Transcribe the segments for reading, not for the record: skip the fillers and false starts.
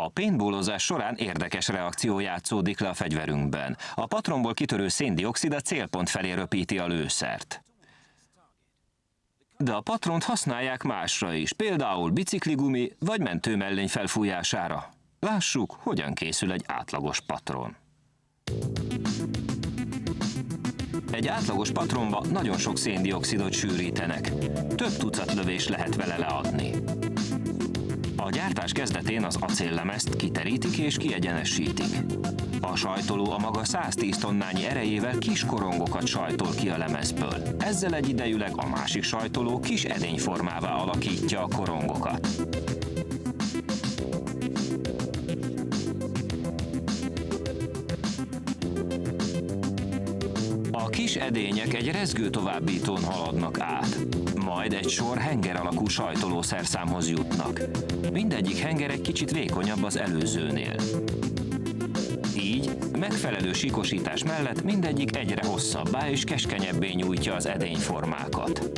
A paintballozás során érdekes reakció játszódik le a fegyverünkben. A patronból kitörő széndioxid a célpont felé röpíti a lőszert. De a patront használják másra is, például bicikligumi vagy mentőmellény felfújására. Lássuk, hogyan készül egy átlagos patron. Egy átlagos patronba nagyon sok széndioxidot sűrítenek. Több tucat lövést lehet vele leadni. A gyártás kezdetén az acéllemezt kiterítik és kiegyenesítik. A sajtoló a maga 110 tonnányi erejével kis korongokat sajtol ki a lemezből. Ezzel egyidejűleg a másik sajtoló kis edényformává alakítja a korongokat. A kis edények egy rezgő továbbítón haladnak át, majd egy sor henger alakú sajtolószerszámhoz jutnak. Mindegyik henger egy kicsit vékonyabb az előzőnél. Így megfelelő síkosítás mellett mindegyik egyre hosszabbá és keskenyebbé nyújtja az edényformákat.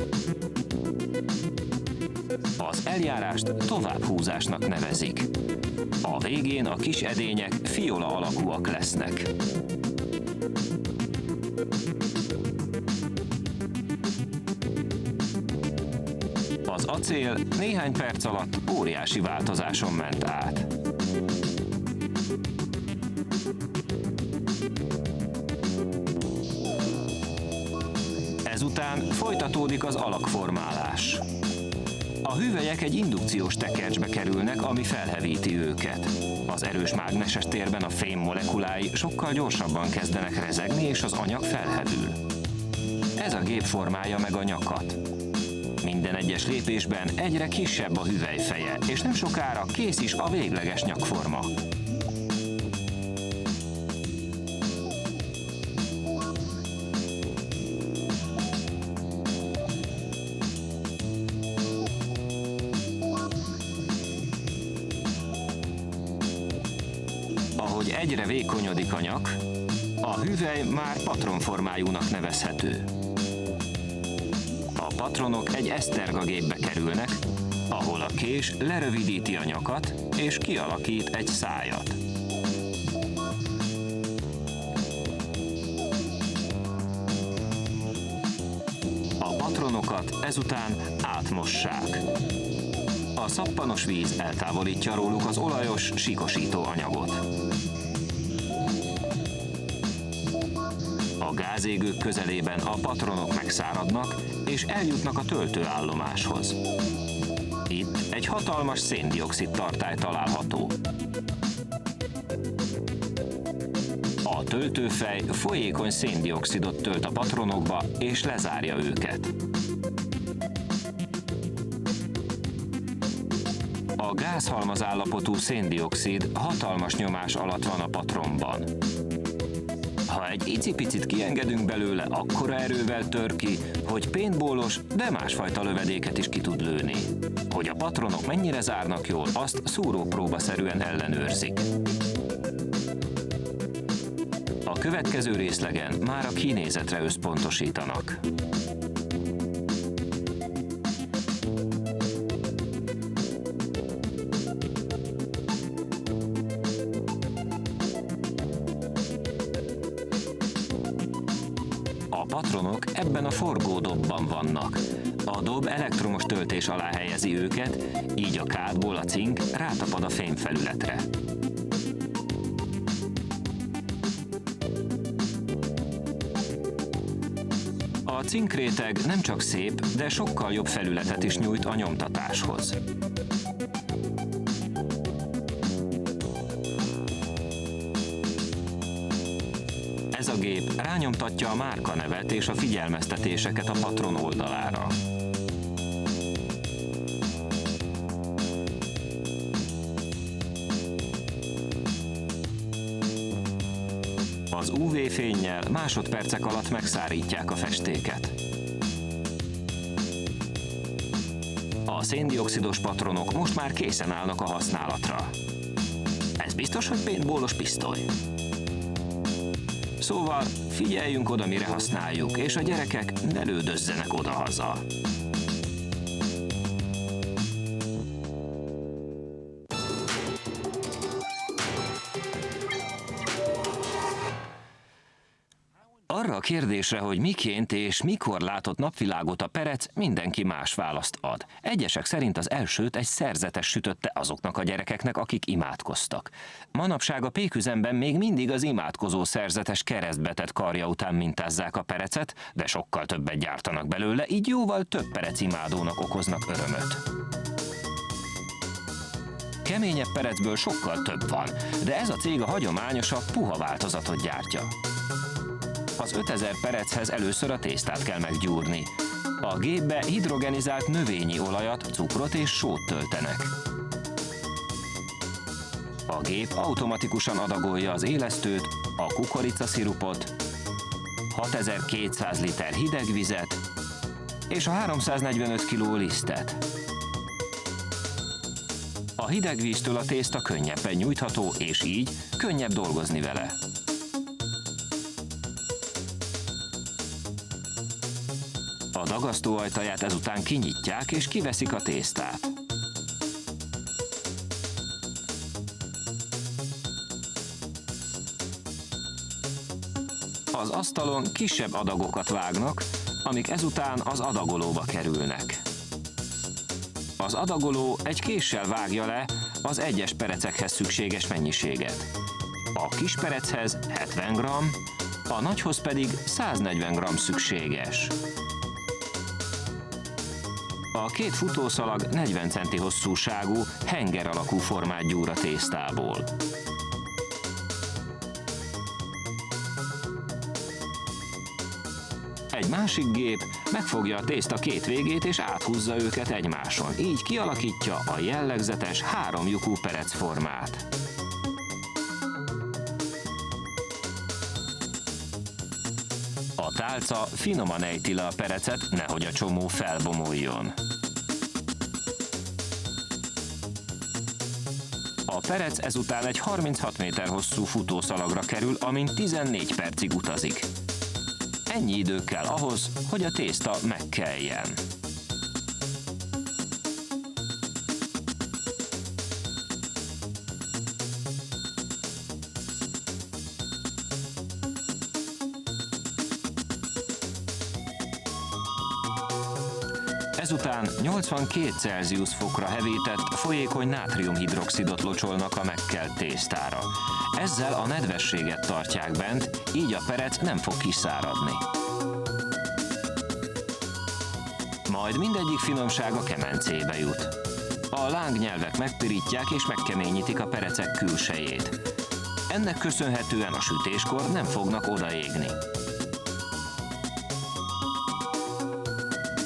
Az eljárást továbbhúzásnak nevezik. A végén a kis edények fiola alakúak lesznek. Az acél néhány perc alatt óriási változáson ment át. Ezután folytatódik az alakformálás. A hüvelyek egy indukciós tekercsbe kerülnek, ami felhevíti őket. Az erős mágneses térben a fém molekulái sokkal gyorsabban kezdenek rezegni, és az anyag felhevül. Ez a gép formálja meg a nyakat. Minden egyes lépésben egyre kisebb a hüvely feje, és nem sokára kész is a végleges nyakforma. Ahogy egyre vékonyodik a nyak, a hüvely már patronformájúnak nevezhető. A patronok egy esztergagépbe kerülnek, ahol a kés lerövidíti a nyakat és kialakít egy szájat. A patronokat ezután átmossák. A szappanos víz eltávolítja róluk az olajos, síkosító anyagot. A gázégők közelében a patronok megszáradnak, és eljutnak a töltőállomáshoz. Itt egy hatalmas széndioxid tartály található. A töltőfej folyékony széndioxidot tölt a patronokba, és lezárja őket. A gázhalmazállapotú széndioxid hatalmas nyomás alatt van a patronban. Ha egy icipicit kiengedünk belőle, akkora erővel tör ki, hogy paintballos, de másfajta lövedéket is ki tud lőni. Hogy a patronok mennyire zárnak jól, azt szúrópróbaszerűen ellenőrzik. A következő részlegen már a kinézetre összpontosítanak. A patronok ebben a forgódobban vannak. A dob elektromos töltés alá helyezi őket, így a kádból a cink rátapad a fémfelületre. A cinkréteg nem csak szép, de sokkal jobb felületet is nyújt a nyomtatáshoz. Ez a gép rányomtatja a márkanevet és a figyelmeztetéseket a patron oldalára. Az UV-fénnyel másodpercek alatt megszárítják a festéket. A széndioxidos patronok most már készen állnak a használatra. Ez biztos, hogy paintballos pisztoly. Szóval figyeljünk oda, mire használjuk, és a gyerekek ne lődözzenek oda-haza. Arra a kérdésre, hogy miként és mikor látott napvilágot a perec, mindenki más választ ad. Egyesek szerint az elsőt egy szerzetes sütötte azoknak a gyerekeknek, akik imádkoztak. Manapság a péküzemben még mindig az imádkozó szerzetes keresztbetett karja után mintázzák a perecet, de sokkal többet gyártanak belőle, így jóval több perecimádónak okoznak örömöt. Keményebb perecből sokkal több van, de ez a cég a hagyományosabb, puha változatot gyártja. Az 5000 perechez először a tésztát kell meggyúrni. A gépbe hidrogenizált növényi olajat, cukrot és sót töltenek. A gép automatikusan adagolja az élesztőt, a kukoricaszirupot, 6200 liter hideg vizet és a 345 kg lisztet. A hideg víztől a tészta könnyebben nyújtható, és így könnyebb dolgozni vele. A dagasztó ajtaját ezután kinyitják és kiveszik a tésztát. Az asztalon kisebb adagokat vágnak, amik ezután az adagolóba kerülnek. Az adagoló egy késsel vágja le az egyes perecekhez szükséges mennyiséget. A kis perechez 70 g, a nagyhoz pedig 140 g szükséges. A két futószalag 40 cm hosszúságú, henger alakú formát gyúr a tésztából. Egy másik gép megfogja a tészta két végét és áthúzza őket egymáson, így kialakítja a jellegzetes háromlyukú perecformát. A tálca finoman ejti le a perecet, nehogy a csomó felbomoljon. A perec ezután egy 36 méter hosszú futószalagra kerül, amin 14 percig utazik. Ennyi idő kell ahhoz, hogy a tészta megkeljen. Ezután 82 Celsius fokra hevített folyékony nátriumhidroxidot locsolnak a megkelt tésztára. Ezzel a nedvességet tartják bent, így a perec nem fog kiszáradni. Majd mindegyik finomság a kemencébe jut. A lángnyelvek megpirítják és megkeményítik a perecek külsejét. Ennek köszönhetően a sütéskor nem fognak odaégni.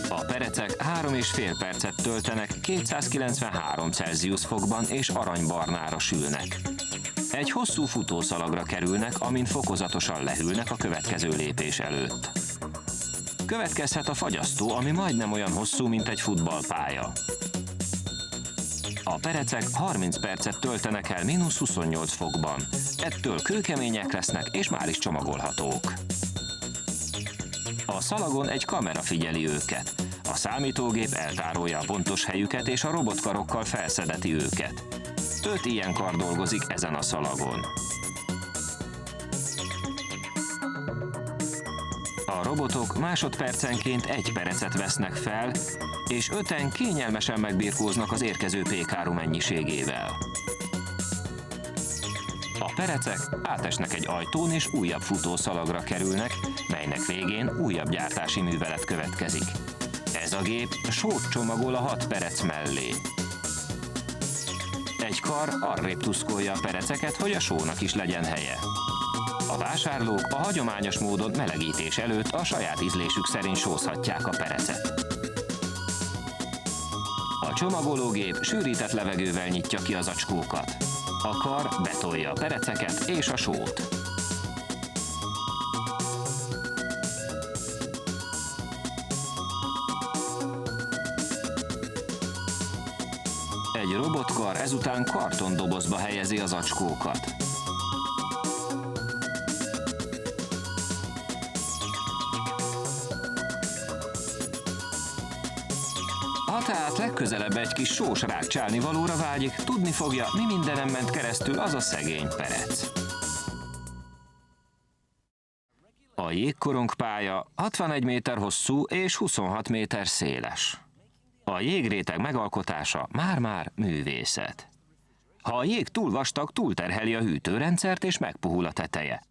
A perecek 3,5 percet töltenek 293 Celsius fokban és aranybarnára sülnek. Egy hosszú futószalagra kerülnek, amin fokozatosan lehűlnek a következő lépés előtt. Következhet a fagyasztó, ami majdnem olyan hosszú, mint egy futballpálya. A perecek 30 percet töltenek el -28 fokban. Ettől kőkemények lesznek és már is csomagolhatók. A szalagon egy kamera figyeli őket. A számítógép eltárolja a pontos helyüket és a robotkarokkal felszedeti őket. 5 ilyen kar dolgozik ezen a szalagon. A robotok másodpercenként egy perecet vesznek fel, és 5-en kényelmesen megbirkóznak az érkező pékáru mennyiségével. A perecek átesnek egy ajtón és újabb futószalagra kerülnek, melynek végén újabb gyártási művelet következik. Ez a gép sót csomagol a 6 perec mellé. Egy kar arrébb tuszkolja a pereceket, hogy a sónak is legyen helye. A vásárlók a hagyományos módon melegítés előtt a saját ízlésük szerint sózhatják a perecet. A csomagológép sűrített levegővel nyitja ki az acskókat. A kar betolja a pereceket és a sót. Egy robotkar ezután kartondobozba helyezi az acskókat. Ha tehát legközelebb egy kis sós rákcsálni valóra vágyik, tudni fogja, mi mindenem ment keresztül az a szegény perec. A jégkorongpálya 61 méter hosszú és 26 méter széles. A jégréteg megalkotása már-már művészet. Ha a jég túl vastag, túlterheli a hűtőrendszert és megpuhul a teteje.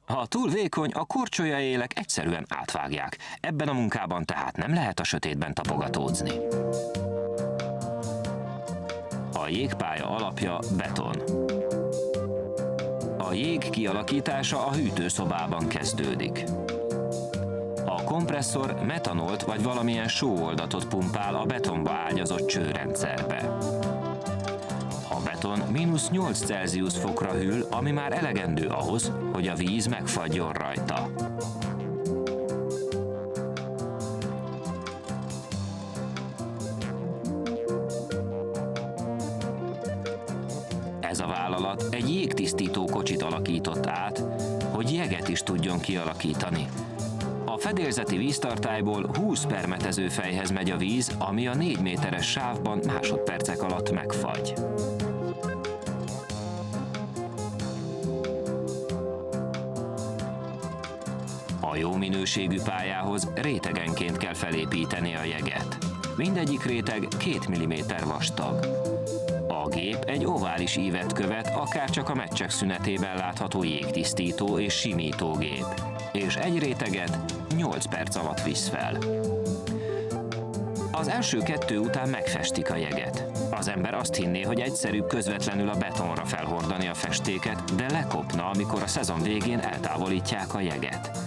Ha túl vékony, a korcsolyaélek egyszerűen átvágják. Ebben a munkában tehát nem lehet a sötétben tapogatódzni. A jégpálya alapja beton. A jég kialakítása a hűtőszobában kezdődik. A kompresszor metanolt vagy valamilyen sóoldatot pumpál a betonba ágyazott csőrendszerbe. A beton -8 Celsius fokra hűl, ami már elegendő ahhoz, hogy a víz megfagyjon rajta. Ez a vállalat egy jégtisztító kocsit alakított át, hogy jeget is tudjon kialakítani. A fedélzeti víztartályból 20 permetezőfejhez megy a víz, ami a 4 méteres sávban másodpercek alatt megfagy. A jó minőségű pályához rétegenként kell felépíteni a jeget. Mindegyik réteg 2 mm vastag. A gép egy ovális ívet követ, akárcsak a meccsek szünetében látható jégtisztító és simítógép, és egy réteget 8 perc alatt visz fel. Az első 2 után megfestik a jeget. Az ember azt hinné, hogy egyszerűbb közvetlenül a betonra felhordani a festéket, de lekopna, amikor a szezon végén eltávolítják a jeget.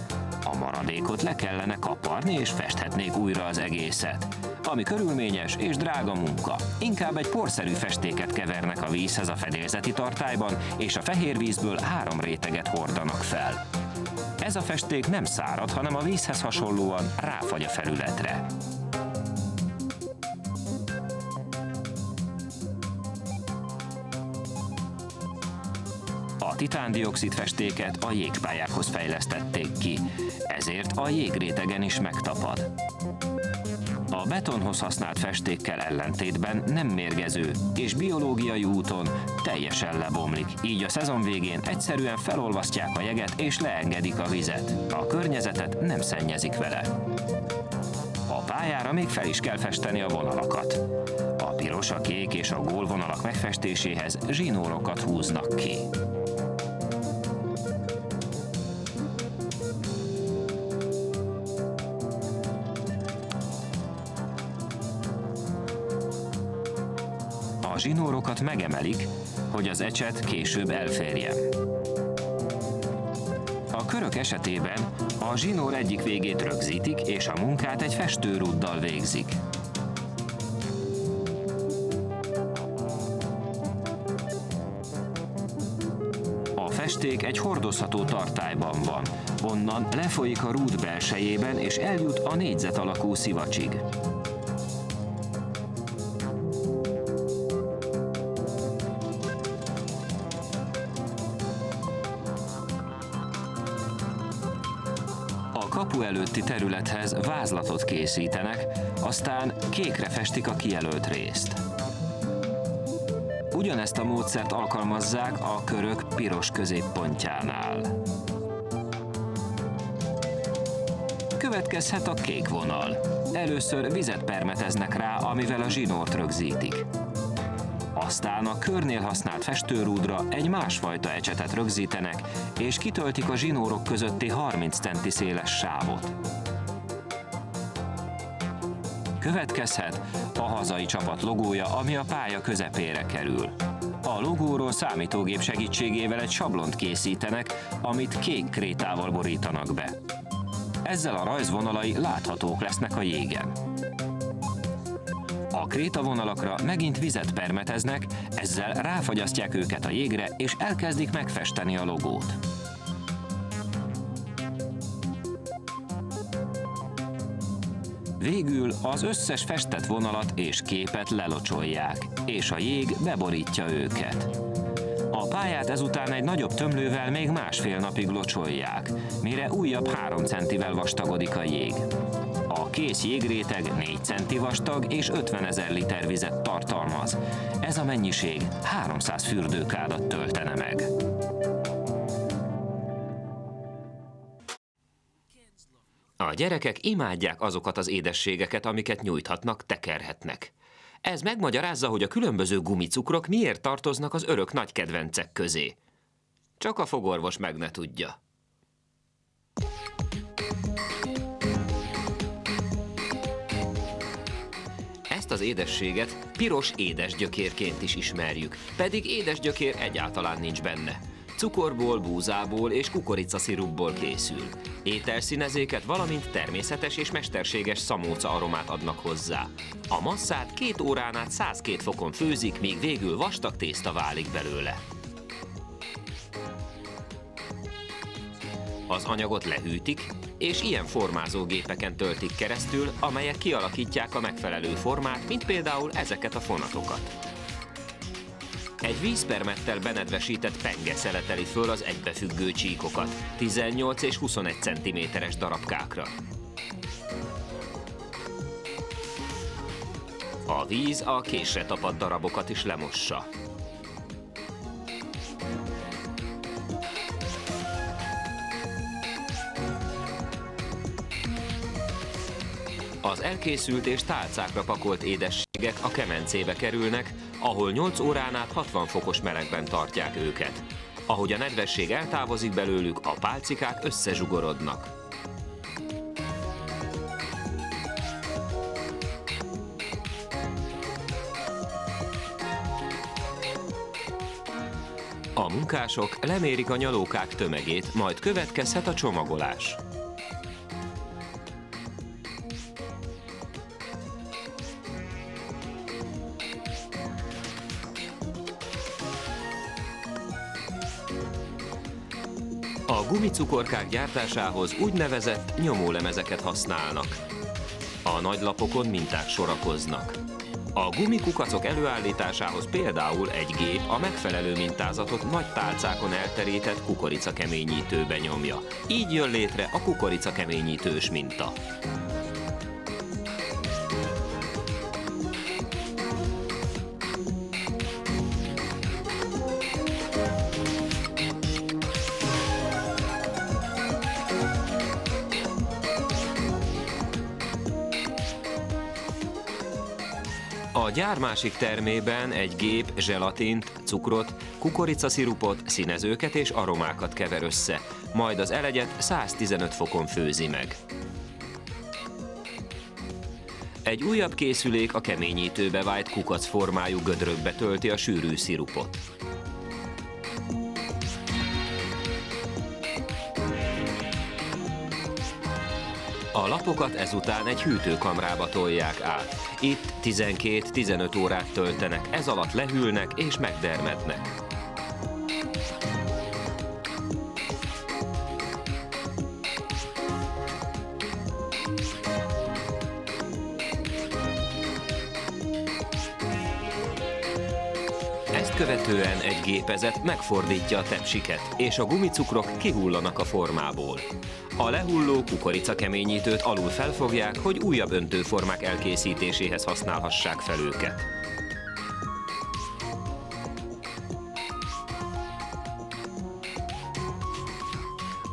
A maradékot le kellene kaparni, és festhetnék újra az egészet, ami körülményes és drága munka. Inkább egy porszerű festéket kevernek a vízhez a fedélzeti tartályban, és a fehér vízből 3 réteget hordanak fel. Ez a festék nem szárad, hanem a vízhez hasonlóan ráfagy a felületre. A titándioxid festéket a jégpályákhoz fejlesztették ki, ezért a jégrétegen is megtapad. A betonhoz használt festékkel ellentétben nem mérgező, és biológiai úton teljesen lebomlik, így a szezon végén egyszerűen felolvasztják a jeget és leengedik a vizet. A környezetet nem szennyezik vele. A pályára még fel is kell festeni a vonalakat. A piros, a kék és a gólvonalak megfestéséhez zsinórokat húznak ki. A zsinórokat megemelik, hogy az ecset később elférjen. A körök esetében a zsinór egyik végét rögzítik, és a munkát egy festőrúddal végzik. A festék egy hordozható tartályban van, onnan lefolyik a rúd belsejében és eljut a négyzet alakú szivacsig. A kapu előtti területhez vázlatot készítenek, aztán kékre festik a kijelölt részt. Ugyanezt a módszert alkalmazzák a körök piros középpontjánál. Következhet a kék vonal. Először vizet permeteznek rá, amivel a zsinórt rögzítik. Aztán a körnél használt festőrúdra egy másfajta ecsetet rögzítenek, és kitöltik a zsinórok közötti 30 centi széles sávot. Következhet a hazai csapat logója, ami a pálya közepére kerül. A logóról számítógép segítségével egy sablont készítenek, amit kék krétával borítanak be. Ezzel a rajzvonalai láthatók lesznek a jégen. A krétavonalakra megint vizet permeteznek, ezzel ráfagyasztják őket a jégre, és elkezdik megfesteni a logót. Végül az összes festett vonalat és képet lelocsolják, és a jég beborítja őket. A pályát ezután egy nagyobb tömlővel még másfél napig locsolják, mire újabb 3 centivel vastagodik a jég. A kész jégréteg 4 centi vastag és 50 000 liter vizet tartalmaz. Ez a mennyiség 300 fürdőkádat töltene meg. A gyerekek imádják azokat az édességeket, amiket nyújthatnak, tekerhetnek. Ez megmagyarázza, hogy a különböző gumicukrok miért tartoznak az örök nagy kedvencek közé. Csak a fogorvos meg ne tudja. Ezt az édességet piros édesgyökérként is ismerjük, pedig édesgyökér egyáltalán nincs benne. Cukorból, búzából és kukoricaszirupból készül. Ételszínezéket, valamint természetes és mesterséges szamóca aromát adnak hozzá. A masszát 2 órán át 102 fokon főzik, míg végül vastag tészta válik belőle. Az anyagot lehűtik, és ilyen formázógépeken töltik keresztül, amelyek kialakítják a megfelelő formát, mint például ezeket a fonatokat. Egy vízpermettel benedvesített penge szeleteli föl az egybefüggő csíkokat, 18 és 21 cm-es darabkákra. A víz a késre tapadt darabokat is lemossa. Az elkészült és tálcákra pakolt édességek a kemencébe kerülnek, ahol 8 órán át 60 fokos melegben tartják őket. Ahogy a nedvesség eltávozik belőlük, a pálcikák összezsugorodnak. A munkások lemérik a nyalókák tömegét, majd következhet a csomagolás. A gumicukorkák gyártásához úgynevezett nyomólemezeket használnak. A nagy lapokon minták sorakoznak. A gumikukacok előállításához például egy gép a megfelelő mintázatot nagy tálcákon elterített kukoricakeményítőbe nyomja. Így jön létre a kukoricakeményítős minta. A gyár másik termében egy gép zselatint, cukrot, kukoricaszirupot, színezőket és aromákat kever össze, majd az elegyet 115 fokon főzi meg. Egy újabb készülék a keményítőbe vájt kukacformájú gödrökbe tölti a sűrű szirupot. A lapokat ezután egy hűtőkamrába tolják át. Itt 12-15 órát töltenek, ez alatt lehűlnek és megdermednek. Ezt követően egy gépezet megfordítja a tepsiket, és a gumicukrok kihullanak a formából. A lehulló kukoricakeményítőt alul felfogják, hogy újabb öntőformák elkészítéséhez használhassák fel őket.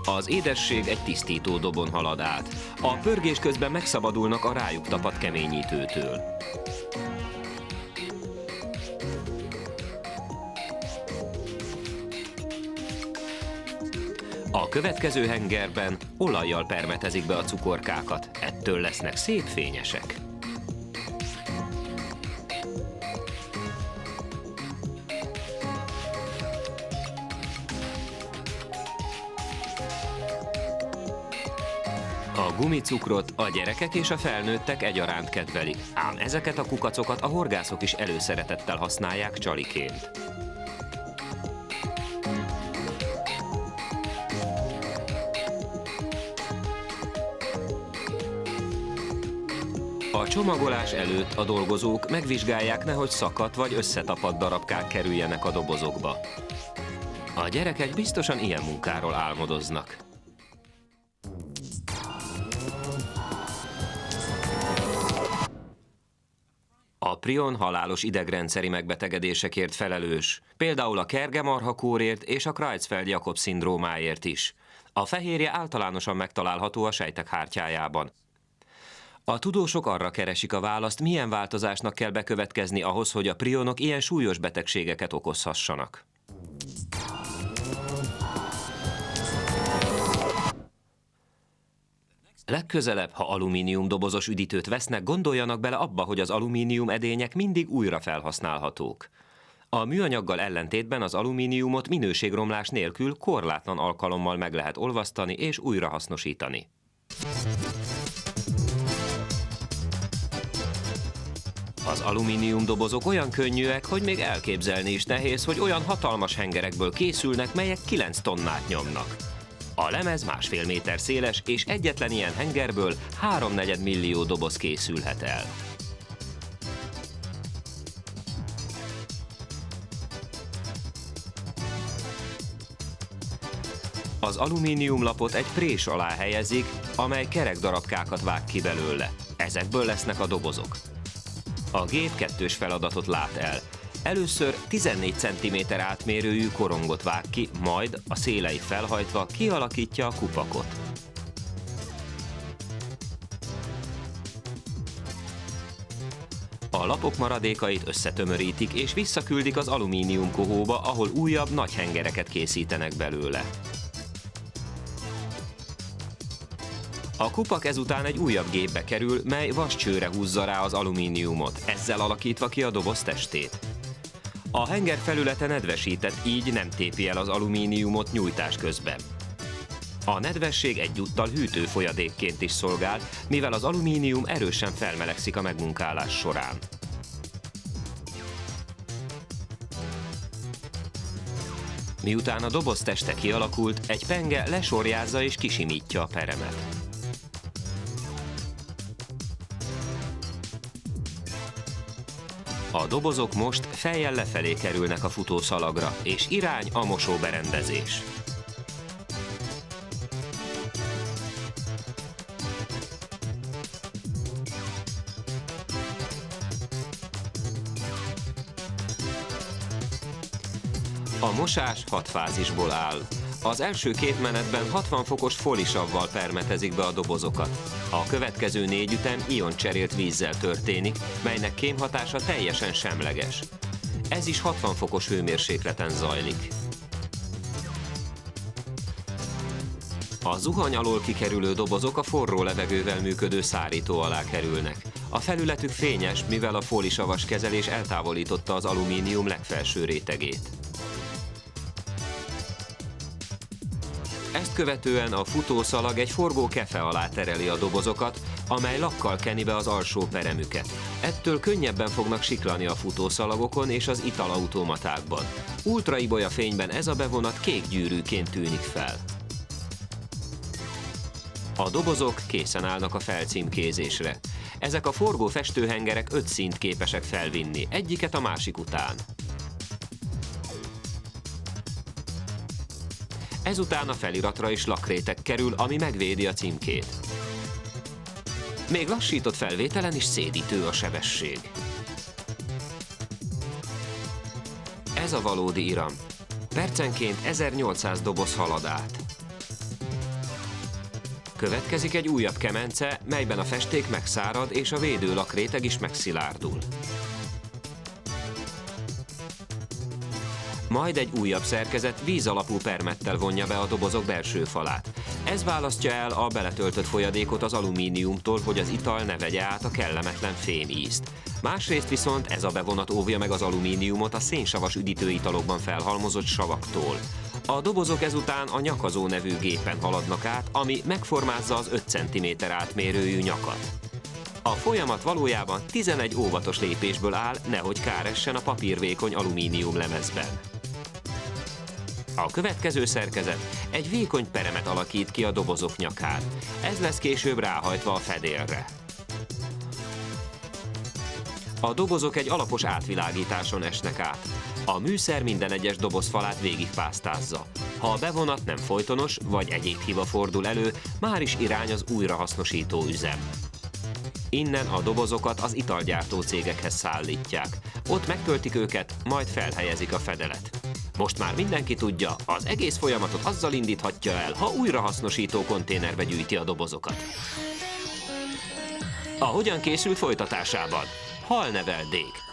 Az édesség egy tisztító dobon halad át. A pörgés közben megszabadulnak a rájuk tapadt keményítőtől. A következő hengerben olajjal permetezik be a cukorkákat, ettől lesznek szép fényesek. A gumicukrot a gyerekek és a felnőttek egyaránt kedvelik, ám ezeket a kukacokat a horgászok is előszeretettel használják csaliként. A csomagolás előtt a dolgozók megvizsgálják, nehogy szakadt vagy összetapadt darabkák kerüljenek a dobozokba. A gyerekek biztosan ilyen munkáról álmodoznak. A prion halálos idegrendszeri megbetegedésekért felelős, például a kergemarha kórért és a Creutzfeldt-Jakob szindrómáért is. A fehérje általánosan megtalálható a sejtek hártyájában. A tudósok arra keresik a választ, milyen változásnak kell bekövetkezni ahhoz, hogy a prionok ilyen súlyos betegségeket okozhassanak. Legközelebb, ha alumínium dobozos üdítőt vesznek, gondoljanak bele abba, hogy az alumínium edények mindig újra felhasználhatók. A műanyaggal ellentétben az alumíniumot minőségromlás nélkül korlátlan alkalommal meg lehet olvasztani és újrahasznosítani. Az alumínium dobozok olyan könnyűek, hogy még elképzelni is nehéz, hogy olyan hatalmas hengerekből készülnek, melyek 9 tonnát nyomnak. A lemez 1,5 méter széles, és egyetlen ilyen hengerből 3,4 millió doboz készülhet el. Az alumíniumlapot egy prés alá helyezik, amely kerek darabkákat vág ki belőle. Ezekből lesznek a dobozok. A gép kettős feladatot lát el. Először 14 cm átmérőjű korongot vág ki, majd a széleit felhajtva kialakítja a kupakot. A lapok maradékait összetömörítik és visszaküldik az alumínium kohóba, ahol újabb nagy hengereket készítenek belőle. A kupak ezután egy újabb gépbe kerül, mely vascsőre húzza rá az alumíniumot, ezzel alakítva ki a doboz testét. A henger felülete nedvesített, így nem tépi el az alumíniumot nyújtás közben. A nedvesség egyúttal hűtőfolyadékként is szolgál, mivel az alumínium erősen felmelegszik a megmunkálás során. Miután a doboz teste kialakult, egy penge lesorjázza és kisimítja a peremet. A dobozok most fejjel lefelé kerülnek a futószalagra, és irány a mosóberendezés. A mosás 6 fázisból áll. Az első 2 menetben 60 fokos folisavval permetezik be a dobozokat. A következő 4 ütem ioncserélt vízzel történik, melynek kémhatása teljesen semleges. Ez is 60 fokos hőmérsékleten zajlik. A zuhany alól kikerülő dobozok a forró levegővel működő szárító alá kerülnek. A felületük fényes, mivel a fólisavas kezelés eltávolította az alumínium legfelső rétegét. Ezt követően a futószalag egy forgó kefe alá tereli a dobozokat, amely lakkal keni be az alsó peremüket. Ettől könnyebben fognak siklani a futószalagokon és az italautomatákban. Ultraibolya fényben ez a bevonat kék gyűrűként tűnik fel. A dobozok készen állnak a felcímkézésre. Ezek a forgó festőhengerek 5 színt képesek felvinni, egyiket a másik után. Ezután a feliratra is lakréteg kerül, ami megvédi a címkét. Még lassított felvételen is szédítő a sebesség. Ez a valódi iram. Percenként 1800 doboz halad át. Következik egy újabb kemence, melyben a festék megszárad és a védő lakréteg is megszilárdul. Majd egy újabb szerkezet vízalapú permettel vonja be a dobozok belső falát. Ez választja el a beletöltött folyadékot az alumíniumtól, hogy az ital ne vegye át a kellemetlen fém ízt. Másrészt viszont ez a bevonat óvja meg az alumíniumot a szénsavas üdítőitalokban felhalmozott savaktól. A dobozok ezután a nyakazó nevű gépen haladnak át, ami megformázza az 5 cm átmérőjű nyakat. A folyamat valójában 11 óvatos lépésből áll, nehogy kár essen a papírvékony alumínium lemezben. A következő szerkezet egy vékony peremet alakít ki a dobozok nyakán. Ez lesz később ráhajtva a fedélre. A dobozok egy alapos átvilágításon esnek át. A műszer minden egyes doboz falát végigpásztázza. Ha a bevonat nem folytonos, vagy egyéb hiba fordul elő, már is irány az újrahasznosító üzem. Innen a dobozokat az italgyártó cégekhez szállítják. Ott megtöltik őket, majd felhelyezik a fedelet. Most már mindenki tudja, az egész folyamatot azzal indíthatja el, ha újrahasznosító konténerbe gyűjti a dobozokat. A Hogyan készült folytatásában halneveldék.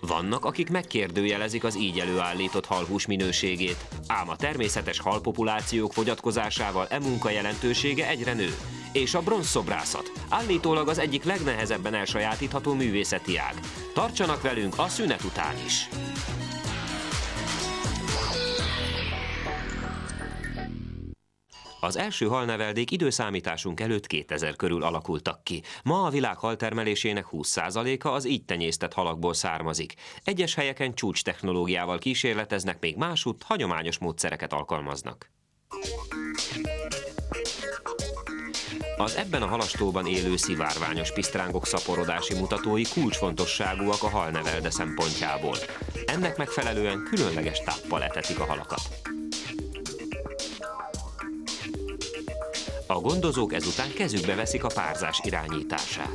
Vannak, akik megkérdőjelezik az így előállított halhús minőségét, ám a természetes halpopulációk fogyatkozásával e munka jelentősége egyre nő, és a bronzszobrászat állítólag az egyik legnehezebben elsajátítható művészeti ág. Tartsanak velünk a szünet után is! Az első halneveldék időszámításunk előtt 2000 körül alakultak ki. Ma a világ haltermelésének 20%-a az így tenyésztett halakból származik. Egyes helyeken csúcs technológiával kísérleteznek, még másutt hagyományos módszereket alkalmaznak. Az ebben a halastóban élő szivárványos pisztrángok szaporodási mutatói kulcsfontosságúak a halnevelde szempontjából. Ennek megfelelően különleges táppal etetik a halakat. A gondozók ezután kezükbe veszik a párzás irányítását.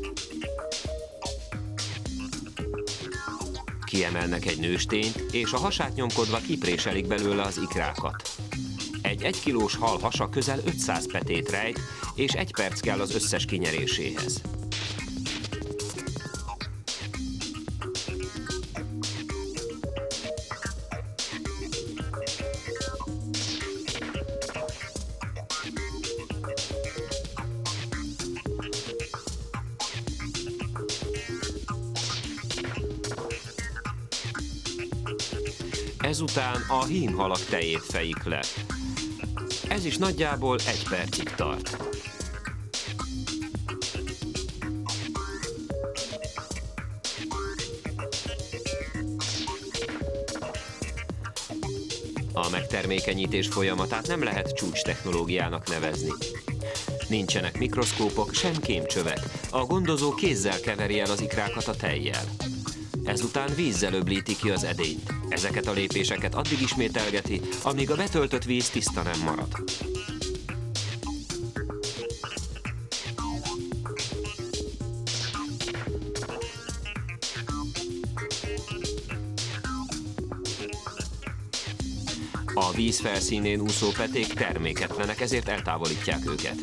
Kiemelnek egy nőstényt, és a hasát nyomkodva kipréselik belőle az ikrákat. Egy 1 kilós hal hasa közel 500 petét rejt, és 1 perc kell az összes kinyeréséhez. Ezután a hímhalak tejét fejik le. Ez is nagyjából 1 percig tart. A megtermékenyítés folyamatát nem lehet csúcs technológiának nevezni. Nincsenek mikroszkópok, sem kémcsövek. A gondozó kézzel keveri el az ikrákat a tejjel. Ezután vízzel öblíti ki az edényt. Ezeket a lépéseket addig ismételgeti, amíg a betöltött víz tiszta nem marad. A víz felszínén úszó peték terméketlenek, ezért eltávolítják őket.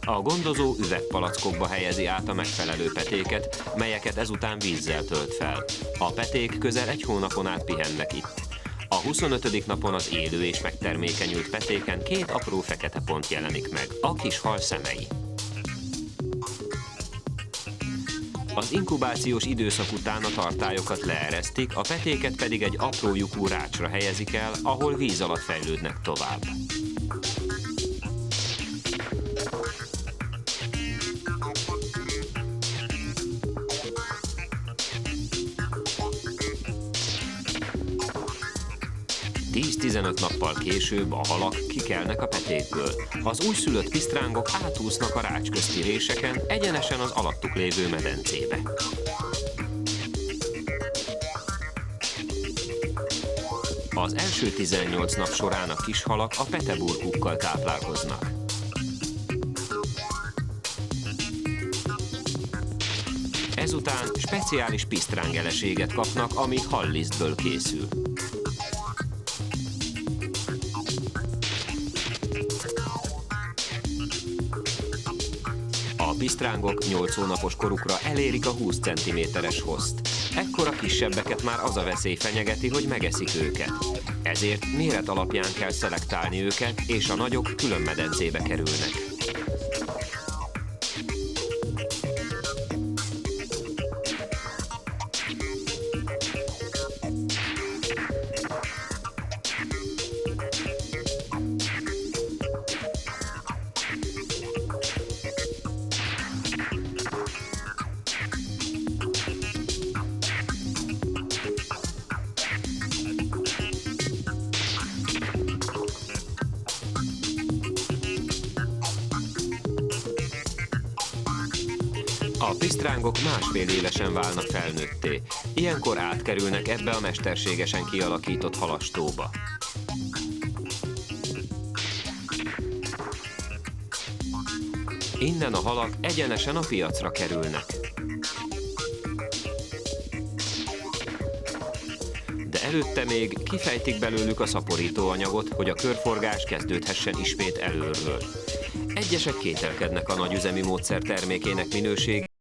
A gondozó üvegpalackokba helyezi át a megfelelő petéket, melyeket ezután vízzel tölt fel. A peték közel 1 hónapon át pihennek itt. A 25. napon az élő és megtermékenyült petéken 2 apró fekete pont jelenik meg, a kis hal szemei. Az inkubációs időszak után a tartályokat leeresztik, a petéket pedig egy apró lyukú rácsra helyezik el, ahol víz alatt fejlődnek tovább. ...10-15 nappal később a halak kikelnek a petékből. Az újszülött pisztrángok átúsznak a rács közti réseken, egyenesen az alattuk lévő medencébe. Az első 18 nap során a kis halak a peteburkukkal táplálkoznak. Ezután speciális pisztrángeleséget kapnak, ami hallisztből készül. A pisztrángok 8 hónapos korukra elérik a 20 cm-es hozt. Ekkor a kisebbeket már az a veszély fenyegeti, hogy megeszik őket. Ezért méret alapján kell szelektálni őket, és a nagyok külön medencébe kerülnek. A pisztrángok másfél évesen válnak felnőtté. Ilyenkor átkerülnek ebbe a mesterségesen kialakított halastóba. Innen a halak egyenesen a piacra kerülnek. előtte még kifejtik belőlük a szaporítóanyagot, hogy a körforgás kezdődhessen ismét előről. Egyesek kételkednek a nagyüzemi módszer termékének minőségében,